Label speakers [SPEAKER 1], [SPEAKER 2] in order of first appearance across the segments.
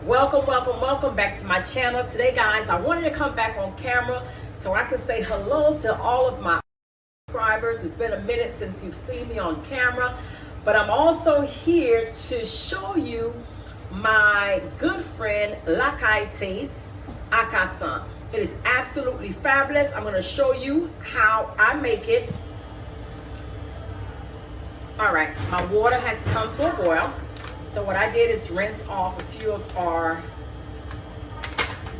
[SPEAKER 1] Welcome back to my channel. Today, guys, I wanted to come back on camera so I can say hello to all of my subscribers. It's been a minute since you've seen me on camera, but I'm also here to show you my good friend Lakay taste Akasan. It is absolutely fabulous. I'm going to show you how I make it. All right, my water has come to a boil. So what I did is rinse off a few of our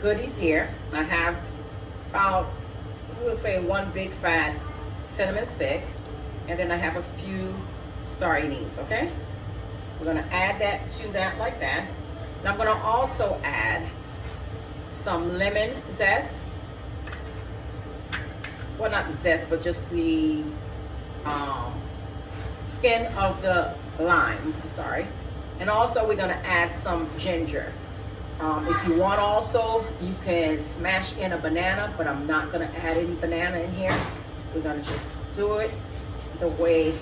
[SPEAKER 1] goodies here. I have about, we'll say, one big fat cinnamon stick, and then I have a few star anise, okay? We're gonna add that to that like that. And I'm gonna also add some lemon zest. Well, not the zest, but just the skin of the lime, I'm sorry. And also we're gonna add some ginger. If you want also, you can smash in a banana, but I'm not gonna add any banana in here. We're gonna just do it the way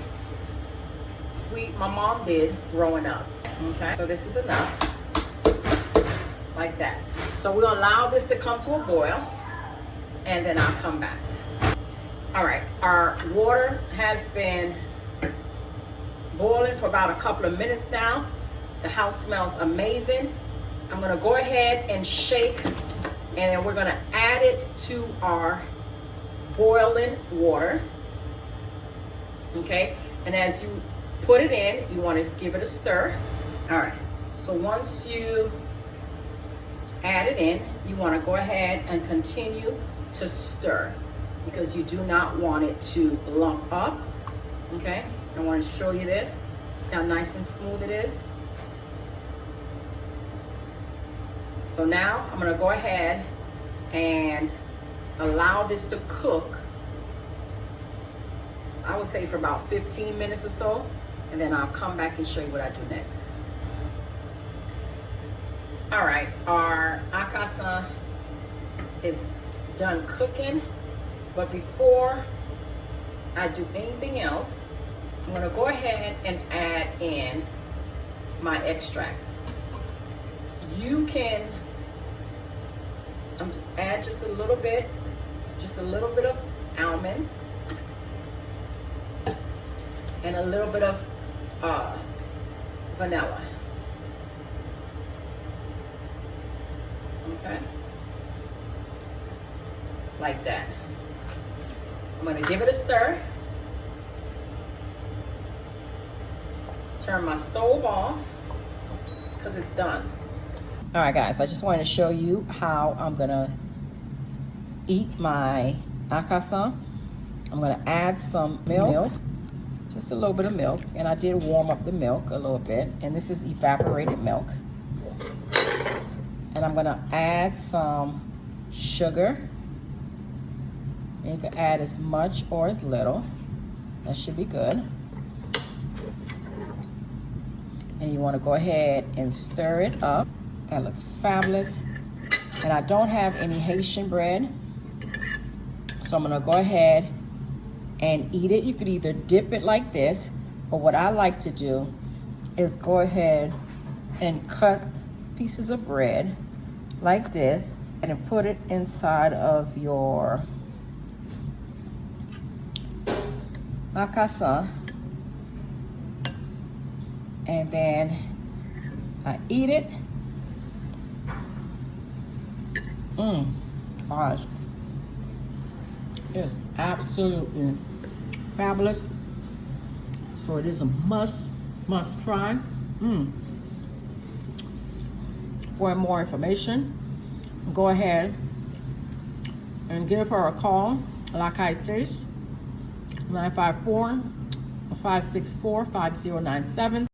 [SPEAKER 1] my mom did growing up, okay? So this is enough, like that. So we're gonna allow this to come to a boil, and then I'll come back. All right, our water has been boiling for about a couple of minutes now. The house smells amazing. I'm gonna go ahead and shake, and then we're gonna add it to our boiling water, okay? And as you put it in, you wanna give it a stir. All right, so once you add it in, you wanna go ahead and continue to stir because you do not want it to lump up, okay? I wanna show you this. See how nice and smooth it is? So now I'm gonna go ahead and allow this to cook, I would say for about 15 minutes or so, and then I'll come back and show you what I do next. All right, our Akasan is done cooking, but before I do anything else, I'm gonna go ahead and add in my extracts. You can just add just a little bit of almond and a little bit of vanilla. Okay, like that. I'm gonna give it a stir. Turn my stove off because it's done. All right, guys, I just wanted to show you how I'm gonna eat my Akasan. I'm gonna add some milk, just a little bit of milk, and I did warm up the milk a little bit, and this is evaporated milk. And I'm gonna add some sugar. And you can add as much or as little. That should be good. And you wanna go ahead and stir it up. That looks fabulous. And I don't have any Haitian bread, so I'm gonna go ahead and eat it. You could either dip it like this, but what I like to do is go ahead and cut pieces of bread like this and then put it inside of your Akasan, and then I eat it. Gosh, it's absolutely fabulous. So it is a must try. For more information, go ahead and give her a call. Lakay Taste, 954-564-5097.